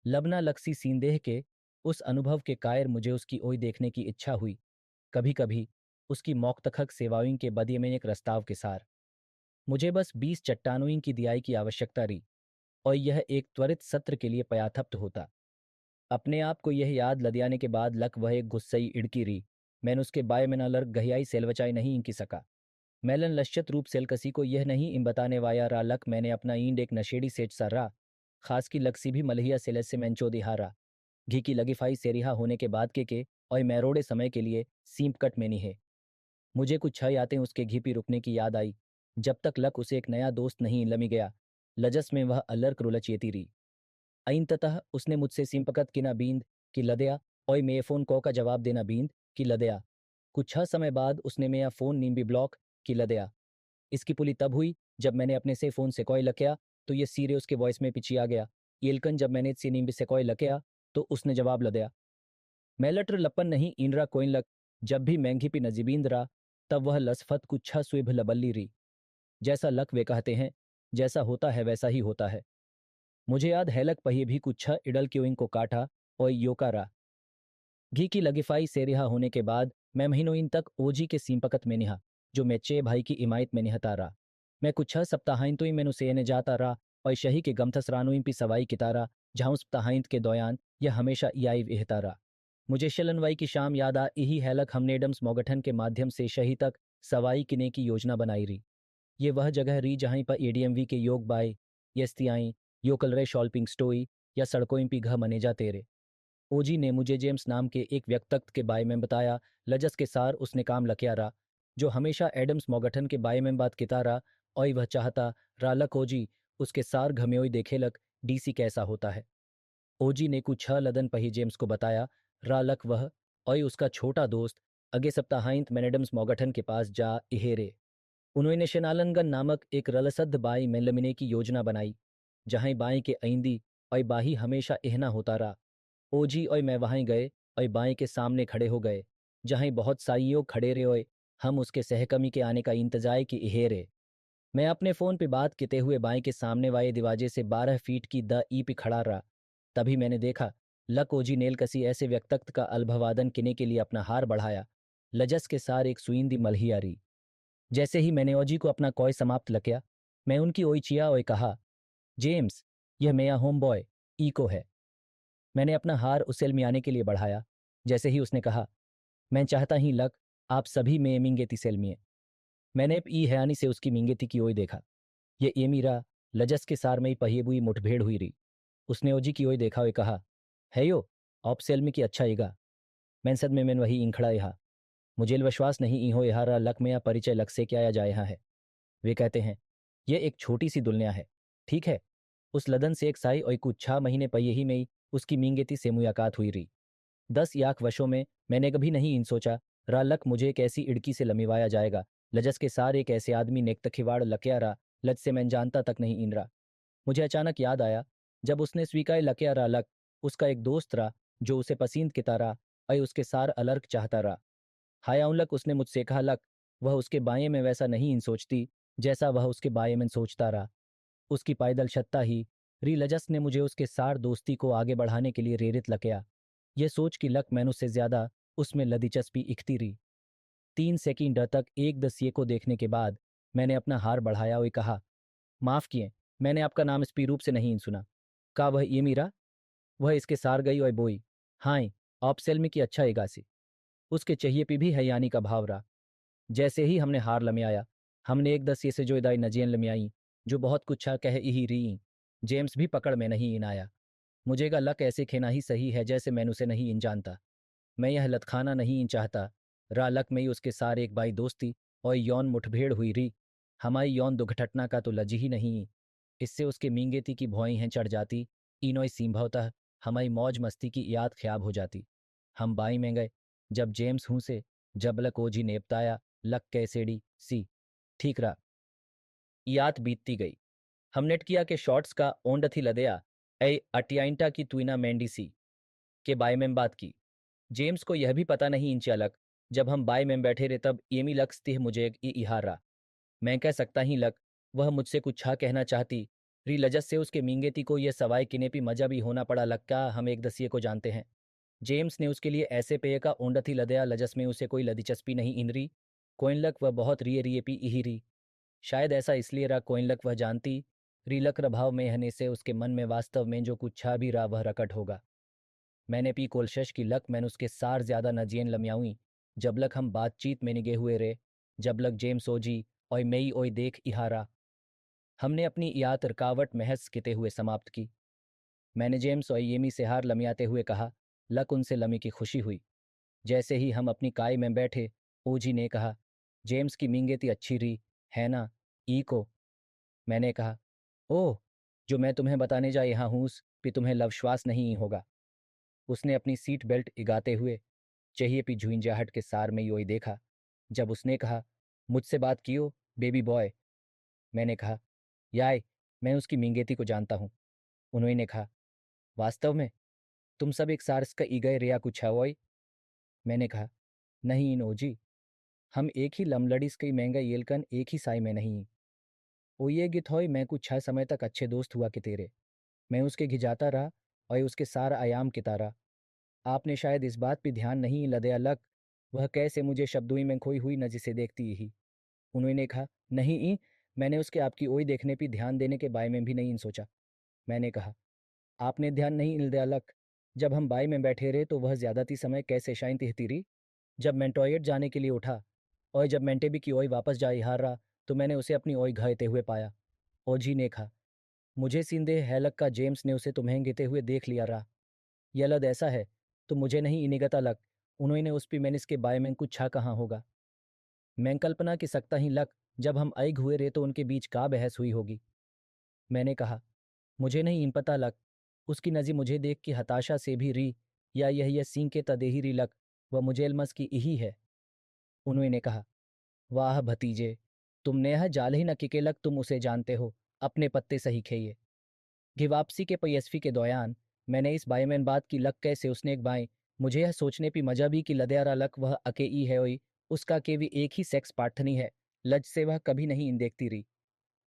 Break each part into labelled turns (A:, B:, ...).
A: लबना लक्सी सींदेह के उस अनुभव के कायर मुझे उसकी ओर देखने की इच्छा हुई, कभी कभी उसकी मौक्तखक सेवाओं के बदिये में एक रस्ताव के सार। मुझे बस 20 चट्टानों की दियाई की आवश्यकता रही, और यह एक त्वरित सत्र के लिए पर्याप्त होता। अपने आप को यह याद लदियाने के बाद लक वह एक गुस्सई इड़की रही। मैंने उसके बाय में न लर्क गहियाई सेलवचाई नहीं इंकी सका। मैलन लश्यत रूप सेलकसी को यह नहीं इम बताने वाया रा लक मैंने अपना ईंड एक नशेड़ी सेठ सा रा, खास की लक्सी भी मलहिया सेलस से मैंचो दिहारा। घी की लगिफाई से रिहा होने के बाद के और मैरोड़े समय के लिए सींपकट में नहीं है। मुझे कुछ छह यातें उसके घी पी रुकने की याद आई, जब तक लक उसे एक नया दोस्त नहीं लमी गया। लजस में वह अलर्क रुलचेती रही। अइंततः उसने मुझसे सिंपकत की ना बींद कि लदया, और मेरे फोन कॉ का जवाब देना बींद कि लदया। कुछ छह समय बाद उसने मेरा फोन नींबी ब्लॉक कि लदया। इसकी पुली तब हुई जब मैंने अपने से फोन से कोई लकया, तो ये सीरे उसके वॉइस में पिछी आ गया। येलकन जब मैंने से नींबी से कोई लकया, तो उसने जवाब लदया। मैलटर लपन नहीं इंद्रा कोइन लक। जब भी मैंघी पी नजीबींद रहा, तब वह लसफत कुछ छह सुइभ लबल्ली रही। जैसा लक वे कहते हैं, जैसा होता है वैसा ही होता है। मुझे याद है लक पहिए भी कुछ छह इडल क्योइंग को काटा और योकारा। घी की लगिफाई से रिहा होने के बाद मैं महीनों इन तक ओजी के सींपकत में निहा, जो मैं चे भाई की इमायत में निहता रहा। मैं कुछ छह सप्ताहाइन तो ही मैनू सेने जाता रहा, और शही के गमथस रानों पी सवाई कितारा, जहाँ सप्ताहाइंत के दौरान यह हमेशा इयाई इहता रहा। मुझे शलनवाई की शाम याद आ इही हैलक हमने एडम्स मोगठन के माध्यम से शही तक सवाई किने की योजना बनाई रही। ये वह जगह रही जहाँ पर एडीएमवी के योग बाय यस्तियाई योकल रे शॉल्पिंग स्टोई या सड़कों पी घ मनेजा तेरे। ओजी ने मुझे जेम्स नाम के एक व्यक्तक के बारे में बताया। लजस के सार उसने काम लकिया रहा, जो हमेशा एडम्स मोगठन के बारे में बात किता रहा, और वह चाहता रालक ओजी उसके सार घमेओई देखेलक डीसी कैसा होता है। ओजी ने कुछ छह लदन पही जेम्स को बताया। रालक वह और उसका छोटा दोस्त अगे सप्ताहांत मैनेडम्स मोगठन के पास जा इहेरे। उन्होंने शेनालनगन नामक एक रलसद्ध बाई में लमिने की योजना बनाई, जहां बाई के आइंदी और बाही हमेशा एहना होता रहा। ओजी और मैं वहां गए और बाई के सामने खड़े हो गए, जहां बहुत साइयों खड़े रहे। हम उसके सहकमी के आने का इंतजार की इहेरे। मैं अपने फोन पे बात किते हुए बाई के सामने वाले दरवाजे से 12 फीट की द ई पे खड़ा रहा। तभी मैंने देखा लक ओजी नेल कसी ऐसे व्यक्तक का अल्भवादन किने के लिए अपना हार बढ़ाया। लजस के सार एक सुईंदी मलहिया रही। जैसे ही मैंने ओजी को अपना कॉय समाप्त लकिया, मैं उनकी ओई चिया और कहा, जेम्स, यह मेरा होम बॉय ईको है। मैंने अपना हार उसेल मियाने के लिए बढ़ाया। जैसे ही उसने कहा, मैं चाहता ही लक आप सभी में मिंगेती सेलमिए। मैंने ई हयानी से उसकी मिंगेती की ओर देखा। ये एमीरा लजस के सार में ही पहिएबुई मुठभेड़ हुई रही। उसने ओजी की ओर देखा और कहा, है यो ऑप सेलमी की अच्छा ईगा। मैं सद में वही इंखड़ा यहाँ। मुझे विश्वास नहीं इहो यहारा लक में या परिचय लक से क्या या जाए यहाँ है। वे कहते हैं, यह एक छोटी सी दुनिया है, ठीक है। उस लदन से एक साई और कुछ 6 महीने पहिए ही में ही उसकी मींगेती से मुलाकात हुई रही। 10 वर्षों में मैंने कभी नहीं इन सोचा रा लक मुझे एक ऐसी इड़की से लमिवाया जाएगा। लजस के सार एक ऐसे आदमी नेक तखिवाड़ लकया रा, लज से मैं जानता तक नहीं इन रहा। मुझे अचानक याद आया, जब उसने स्वीकार लकया रा लक उसका एक दोस्त रहा, जो उसे पसींद किता रहा और उसके सार अलर्क चाहता रहा। हाया लक उसने मुझसे कहा लक वह उसके बाएं में वैसा नहीं इन सोचती जैसा वह उसके बाएं में सोचता रहा। उसकी पायदल छत्ता ही रीलजस ने मुझे उसके सार दोस्ती को आगे बढ़ाने के लिए रेरित लकया। यह सोच कि लक मैनू से ज्यादा उसमें लदिचस्पी इखती रही। 3 सेकंड तक एक दसिए को देखने के बाद मैंने अपना हार बढ़ाया और कहा, माफ किए, मैंने आपका नाम स्पी रूप से नहीं सुना। का वह ये मीरा? वह इसके सार गई और बोई, हाय आप सेल में की अच्छा एगासी। उसके चाहिए पी भी हयानी का भाव रहा। जैसे ही हमने हार लम्याया, हमने एक दसिए से जो इदाई नजियन लम्याई, जो बहुत कुछ कह ही रही। जेम्स भी पकड़ में नहीं इन आया। मुझे का लक ऐसे खेना ही सही है जैसे मैनू से नहीं इन जानता। मैं यह लतखाना नहीं इन चाहता। रा लक में ही उसके सार एक बाई दोस्ती और यौन मुठभेड़ हुई रही। हमारी यौन दुर्घटना का तो लज ही नहीं। इससे उसके मींगेती की भौई हैं चढ़ जाती। इनोई संभवतः हमारी मौज मस्ती की याद ख्याब हो जाती। हम बाई में गए, जब जेम्स हूं से जब लक ओझी नेपताया लक कैसेड़ी सी ठीक रहा। याद बीतती गई। हमने किया के शॉर्ट्स का ओंड थी लदया ए अटियाइंटा की तुइना मैंडीसी के बाय में बात की। जेम्स को यह भी पता नहीं इंचा लक, जब हम बाय में बैठे रहे तब एमी लक्स तिह मुझे इहारा। मैं कह सकता ही लक वह मुझसे कुछ कहना चाहती, री लजत से उसके मींगेती को यह सवाई किनेपी मजा भी होना पड़ा लक्का हम एक दसिये को जानते हैं। जेम्स ने उसके लिए ऐसे पेय का ओंडथी लदया लजस में उसे कोई लदिचस्पी नहीं इंद्री। कोइनलक वह बहुत रिये रिये पी इही री। शायद ऐसा इसलिए रहा कोइनलक वह जानती रीलक प्रभाव में हने से उसके मन में वास्तव में जो कुछ छा भी रहा वह रकट होगा। मैंने पी कोलशश की लक मैंने उसके सार ज्यादा नजियन लम्याऊई जब लक हम बातचीत में निगे हुए रे जब लक जेम्स ओजी और मई ओई देख इहारा। हमने अपनी यात रुकावट महज किते हुए समाप्त की। मैंने जेम्स और येमी से हार लमियाते हुए कहा। लक उनसे लमी की खुशी हुई। जैसे ही हम अपनी काय में बैठे ओजी ने कहा, जेम्स की मींगेती अच्छी री है ना ई को। मैंने कहा, ओह, जो मैं तुम्हें बताने जा यहाँ हूँ कि तुम्हें लवश्वास नहीं होगा। उसने अपनी सीट बेल्ट इगाते हुए चाहिए पी झुंझाहट के सार में योई देखा। जब उसने कहा, मुझसे बात कियो बेबी बॉय। मैंने कहा, याय, मैं उसकी मिंगेती को जानता हूँ। उन्होंने कहा, वास्तव में तुम सब एक सार्स का ईगय रिया कुछ है। मैंने कहा, नहीं इन ओजी, हम एक ही लमलड़िस कई महंगा येलकन एक ही साई में नहीं। ओ ये गित होई मैं कुछ 6 समय तक अच्छे दोस्त हुआ कि तेरे। मैं उसके घिजाता रहा और उसके सारा आयाम कितारा। आपने शायद इस बात पे ध्यान नहीं लदया लक वह कैसे मुझे शब्दों में खोई हुई न जिसे देखती ही। उन्होंने कहा, नहीं ई, मैंने उसके आपकी ओई देखने पे ध्यान देने के बारे में भी नहीं सोचा। मैंने कहा, आपने ध्यान नहीं लदया लक जब हम बाई में बैठे रहे तो वह ज्यादाती समय कैसे शाइन तिहती रही। जब मैं टॉयलेट जाने के लिए उठा और जब मैंटे भी की ओई वापस जा हार रहा तो मैंने उसे अपनी ओई घायते हुए पाया। ओजी ने कहा, मुझे सींदे हैलक का जेम्स ने उसे तुम्हें गिते हुए देख लिया रहा। यह लद ऐसा है तो मुझे नहीं इनिगता लक उन्होंने उस पी मैंने इसके बारे में कुछ छा कहाँ होगा। मैं कल्पना की सकता ही लक जब हम आइग हुए रे तो उनके बीच का बहस हुई होगी। मैंने कहा, मुझे नहीं पता लक उसकी नज़ी मुझे देख के हताशा से भी री या यह सींग के तदेही री लक वह मुझे अलमस की यही है। उन्होंने कहा, वाह भतीजे, तुमने यह जाल ही न किके लक तुम उसे जानते हो अपने पत्ते सही खेये। कि वापसी के पयस्फी के दौरान मैंने इस बायमैन बात की लक कैसे उसने एक बाएं मुझे यह सोचने पी मजा भी कि लदयारा लक वह अके ई है ओई उसका के भी एक ही सेक्स पार्थनी है। लज से वह कभी नहीं इन देखती रही।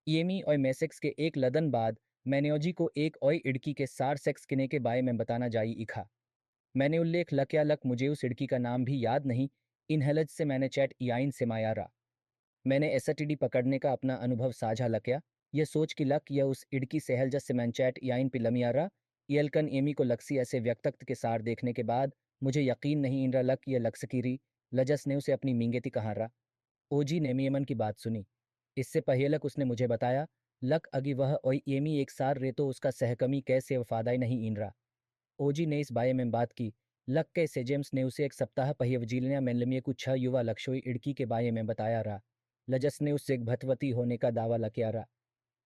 A: ईएमी और मैसेक्स के एक लदन बाद मैंने को एक और इड़की के सार सेक्स किने के बारे में बताना जाई इखा। मैंने उल्लेख लक या लक मुझे उस इड़की का नाम भी याद नहीं। इन हलज से मैंने चैट इयाइन से मायारा। मैंने एसटीडी पकड़ने का अपना अनुभव साझा लकया यह सोच कि लक या उस इड़की सहल जस से मैंचैट याइन पे लमियारा यलकन एमी को लक्सी ऐसे व्यक्तक्त के सार देखने के बाद मुझे यकीन नहीं इंद्रा लक या लक्सकीरी लजस ने उसे अपनी मींगेती कहाँ रहा। ओजी ने मेमन की बात सुनी। इससे पहलक उसने मुझे बताया लक अगी वह और एमी एक सार रे तो उसका सहकमी कैसे वफादाई नहीं इंद्रा। ओजी ने इस बारे में बात की। लक कैसे जेम्स ने उसे एक सप्ताह पहिए वजीलिया मेनलमिया कुछ 6 युवा लक्ष्योई इड़की के बारे में बताया रहा। लजस ने उससे भतवती होने का दावा लकिया रहा।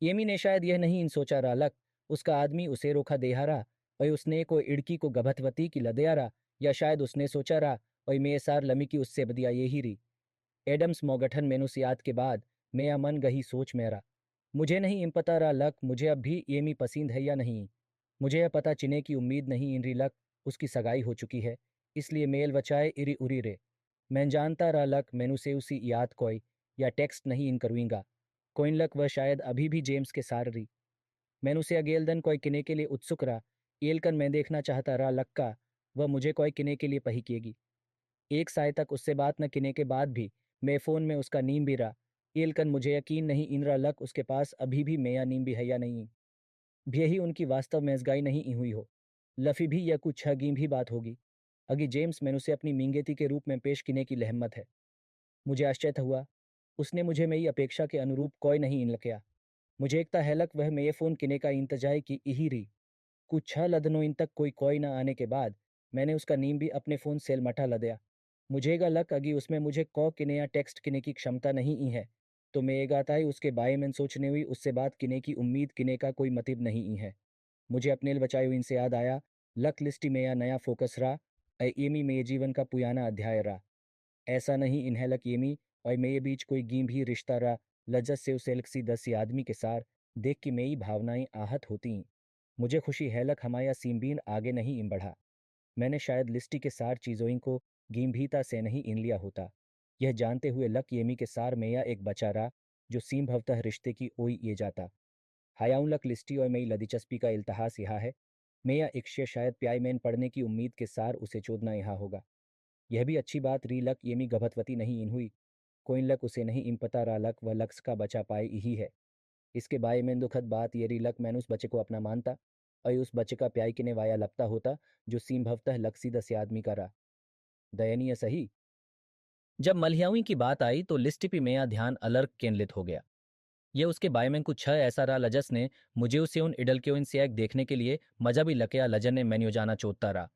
A: येमी ने शायद यह नहीं इन सोचा रहा लक उसका आदमी उसे रोका देहारा और उसने को इड़की को गभतवती की लदयारा या शायद उसने सोचा रहा और मैं सार लमी की उससे बदिया यही री। एडम्स मोगठन मेनुसियात के बाद मैं मन गही सोच मेरा मुझे नहीं इम पता रहा लक मुझे अब भी येमी पसंद है या नहीं। मुझे यह पता चिने की उम्मीद नहीं इन री लक उसकी सगाई हो चुकी है इसलिए मेल वचाए इरी उरी रे। मैं जानता रहा लक मैनू से उसी याद कोई या टेक्स्ट नहीं इन करूँगा। कोइनलक वह शायद अभी भी जेम्स के सार रही। मैंने उसे अगेलदन कोई किने के लिए उत्सुक रहा। एलकन मैं देखना चाहता रहा लक्का वह मुझे कोई किने के लिए पही किएगी। एक साय तक उससे बात न किने के बाद भी मैं फ़ोन में उसका नीम भी रहा। एलकन मुझे यकीन नहीं इंद्रा लक उसके पास अभी भी मेया नीम भी है या नहीं। भी यही उनकी वास्तव मेजगाई नहीं हुई हो। लफी भी या कुछ हगीम भी बात होगी। अगी जेम्स मैंने उसे अपनी मिंगेती के रूप में पेश किने की लहमत है। मुझे आश्चर्य हुआ। उसने मुझे मेरी अपेक्षा के अनुरूप कोई नहीं इन लकया। मुझे एकता हैलक वह मेये फ़ोन किने का इंतजार की इही रही। कुछ 6 लदनों इन तक कोई ना आने के बाद मैंने उसका नीम भी अपने फ़ोन सेल मठा लदया। मुझेगा लक अगी उसमें मुझे कॉ किने या टेक्स्ट किने की क्षमता नहीं ही है तो मैं एगाता ही उसके बारे में सोचने हुई उससे बात किने की उम्मीद किने का कोई मतलब नहीं ही है। मुझे अपने बचाए हुए इनसे याद आया लक लिस्टी में या नया फोकस रहा एमी में जीवन का पुराना अध्याय रहा। ऐसा नहीं इन्हें लक येमी और मेरे बीच कोई गीं रिश्ता रहा। लज्जत से उस एलक्सी 10 आदमी के सार देख के मेरी भावनाएं आहत होती। मुझे खुशी है लक हमाया सीमबीन आगे नहीं इम बढ़ा। मैंने शायद लिस्टी के सार चीज़ों को गींभीरता से नहीं इन लिया होता। यह जानते हुए लक येमी के सार मेया एक बचा रहा जो सीम भवतः रिश्ते की ओई ये जाता। हायाउन लक लिस्टी और मई लदिचस्पी का इल्तहास यहाँ है। मैं या इक्ष्य शायद प्याई मैन पढ़ने की उम्मीद के सार उसे चोदना यहाँ होगा। यह भी अच्छी बात री लक येमी गभतवती नहीं इन हुई। कोइन लक उसे नहीं इन पता रा लक व लक्स का बचा पाए यही है। इसके बारे में दुखद बात ये री लक मैन उस बच्चे को अपना मानता और उस बच्चे का प्याई के ने वाया लपता होता जो संभवतः लक्सी दस आदमी का रहा। दयनीय सही। जब मलहियावी की बात आई तो लिस्टिपी में या ध्यान अलर्क केंद्रित हो गया। ये उसके बारे में कुछ छह ऐसा रहा लजस ने मुझे उसे उन इडल के उन से देखने के लिए मजा भी लकया लजन ने मैन्यू जाना चोतता रहा।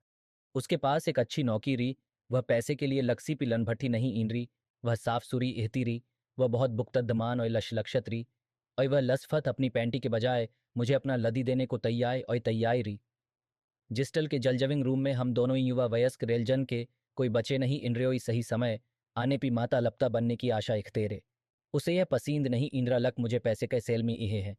A: उसके पास एक अच्छी नौकरी री। वह पैसे के लिए लक्सी पिलन भट्टी नहीं ईन रही। वह साफ सुरी एहती रही। वह बहुत बुक्तदमान और लक्षत रही। और वह लसफत अपनी पैंटी के बजाय मुझे अपना लदी देने को तैयार और तैयार रही। जिस्टल के जलजविंग रूम में हम दोनों ही युवा वयस्क रेलजन के कोई बचे नहीं इन रहे सही समय आने पी माता लपता बनने की आशा इख्तेरे। उसे यह पसींद नहीं इंद्रा लक मुझे पैसे के सेल में इहे है।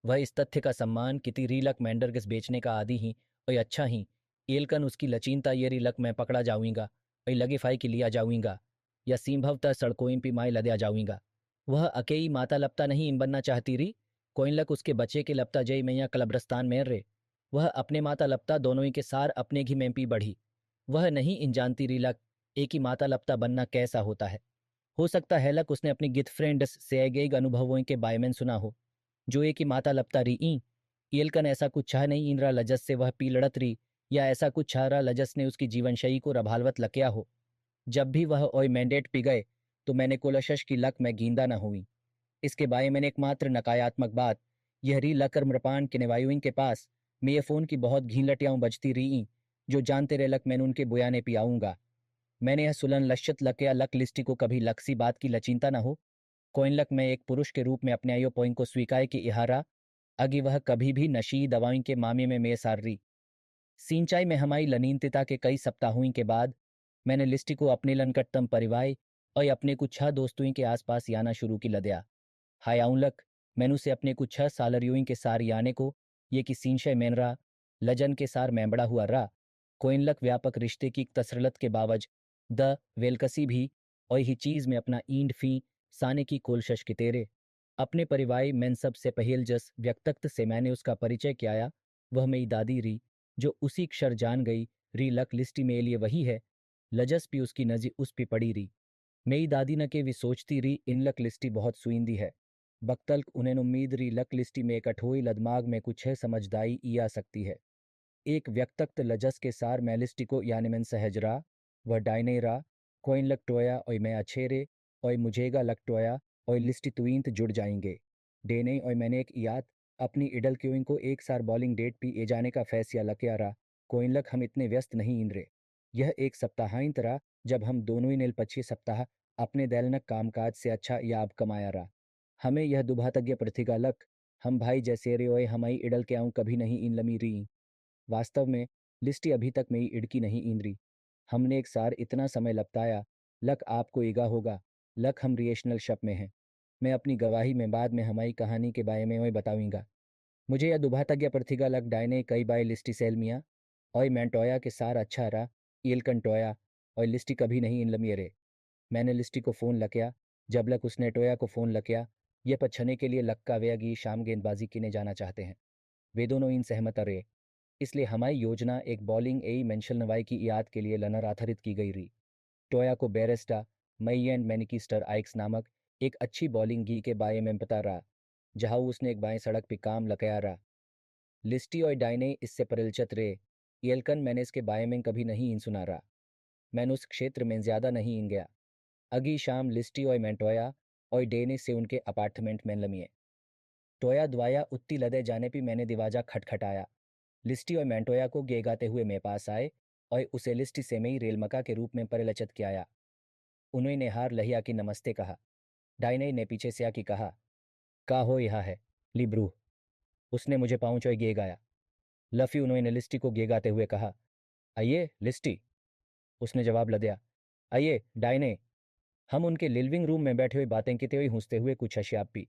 A: वह इस तथ्य का सम्मान किति रीलक मैंडरगिस बेचने का आदि ही और अच्छा ही एलकन उसकी लचीनता ये रीलक मैं पकड़ा जाऊंगा और लगे फाई की लिया जाऊंगा या संभवतः सड़कों पी माई लदया जाऊंगा। वह अकेई माता लपता नहीं इन बनना चाहती री। कोइन लक उसके बच्चे के लपता जय मैया कलब्रस्तान में रे। वह अपने माता लपता दोनों ही के सार अपने घी में पी बढ़ी। वह नहीं इन जानती रीलक एक ही माता लपता बनना कैसा होता है। हो सकता है लक उसने अपनी गिथ फ्रेंड्स से एगेग अनुभवों के बायमैन सुना हो जो एक ही माता लपता री ई। येलकन ऐसा कुछ चाह नहीं इंद्रा लजस से वह पी लड़त रही या ऐसा कुछ चाह रहा लजस ने उसकी जीवन शैली को रभालवत लकया हो। जब भी वह ओय मैंडेट पी गए तो मैंने कोलशश की लक में गींदा न हुई। इसके बारे में एकमात्र नकारात्मक बात यह री लकर मृपान के नेवायुइन के पास मैं ये फ़ोन की बहुत घीन लटियाऊँ बजती रही जो जानते रहे लक मैंने उनके बुयाने पी आऊँगा। मैंने यह सुलन लश्यत लक या लक लिस्टी को कभी लक्सी बात की लचीनता न हो। कोइनलक में एक पुरुष के रूप में अपने आयो पॉइंट को स्वीकार की इहारा अगी वह कभी भी नशी दवाओं के मामले में सार रही। सिंचाई में हमारी लनीनता के कई सप्ताहों के बाद मैंने लिस्टी को अपने लनकटतम परिवार और अपने कुछ छह दोस्तों के आसपास याना शुरू की लदया। हाय आउलक मैनू से अपने कुछ छह सालरियों के सार याने को ये कि सींशय मैन रहा लजन के सार मैंबड़ा हुआ रहा। कोइनलक व्यापक रिश्ते की तसरलत के बावज द वेलकसी भी और ही चीज़ में अपना ईंड फी साने की कोलशश के तेरे अपने परिवार मैन सब से पहेल जस व्यक्तक्त से मैंने उसका परिचय किया। वह मेरी दादी री जो उसी क्षर जान गई री लक लिस्टी में लिए वही है। लजस भी उसकी नजी उस पे पड़ी री। मेरी दादी न के भी सोचती री इन लक लिस्टी बहुत सुईंदी है। बक्तल्क उन्हें उम्मीद री लक लिस्टी में एक अठोई लदमाग में कुछ है समझदाई ई आ सकती है। एक व्यक्तक्त लजस के सार मैलिस्टी को यानी मैं सहज रा वह डायने रा कोइन लक टोया और मैं अच्छेरे और मुझेगा लक टोया और लिस्टी तुईंत जुड़ जाएंगे। डेने और मैंने एक याद अपनी इडल क्यूइंग को एक सार बॉलिंग डेट पी ए जाने का फैसला लकया रहा। कोइन लक हम इतने व्यस्त नहीं इंद्रे। यह एक सप्ताहांत रहा जब हम दोनों ही नेल 25 सप्ताह अपने दैलनक कामकाज से अच्छा याब कमाया रहा। हमें यह दुभातज्ञ प्रतिगा लक हम भाई जैसे रे ओए हमारी इडल के आऊँ कभी नहीं इन लमी री। वास्तव में लिस्टी अभी तक मेरी इड़की नहीं इंद्री। हमने एक सार इतना समय लपटाया लक आपको ईगा होगा। लक हम रिएशनल शप में हैं। मैं अपनी गवाही में बाद में हमारी कहानी के बारे में वही बताऊंगा। मुझे यह दुभातज्ञ प्रतिगा लक डायने कई बार लिस्टी सेल मिया और मैंटोया के सार अच्छा रहा ईलकन टोया और लिस्टी कभी नहीं इन लमियरे। मैंने लिस्टी को फ़ोन लकया जब लक उसने टोया को फ़ोन लकया ये पछने के लिए लक का वेगी शाम गेंदबाजी किने जाना चाहते हैं। वे दोनों इन सहमत रहे। इसलिए हमारी योजना एक बॉलिंग ए मेंशल नवाई की याद के लिए लनर आधारित की गई रही। टोया को बेरेस्टा मई एंड मैनिकिस्टर आइक्स नामक एक अच्छी बॉलिंग गी के बारे में बता रहा जहाँ उसने एक बाएं सड़क पे काम लकया रहा। लिस्टी और डाइने इससे परिचित रहे। येलकन मैंने इसके बारे में कभी नहीं इन सुना रहा। मैंने उस क्षेत्र में ज़्यादा नहीं इन गया। अगी शाम लिस्टी और मैंटोया और डेने से उनके अपार्टमेंट में लमिए। टोया द्वाया उत्ती लदे जाने पर मैंने दिवाजा खटखटाया। लिस्टी और मैंटोया को गेगाते हुए मेरे पास आए और उसे लिस्टी से में ही रेलमका के रूप में परिलचित किया। उन्होंने हार लहिया की नमस्ते कहा। डाइने ने पीछे से आकी कहा का हो यहा है लिब्रू। उसने मुझे पाँव चोई गे गाया। लफ़ी उन्होंने लिस्टी को गेगाते हुए कहा आइए लिस्टी। उसने जवाब लदया आइए डाइने। हम उनके लिविंग रूम में बैठे हुए बातें किते हुए हंसते हुए कुछ शराब पी।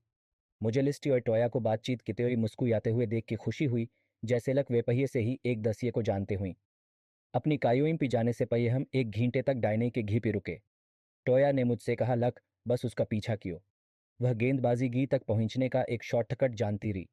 A: मुझे लिस्टी और टोया को बातचीत किते हुए मुस्कुराते हुए देख के खुशी हुई जैसे लक वे पहिए से ही एक दसिए को जानते हुई। अपनी कायों पी जाने से पहले हम एक घंटे तक डाइने के घी पे रुके। टोया ने मुझसे कहा लक बस उसका पीछा कियो। वह गेंदबाजी गी तक पहुंचने का एक शॉर्टकट जानती रही।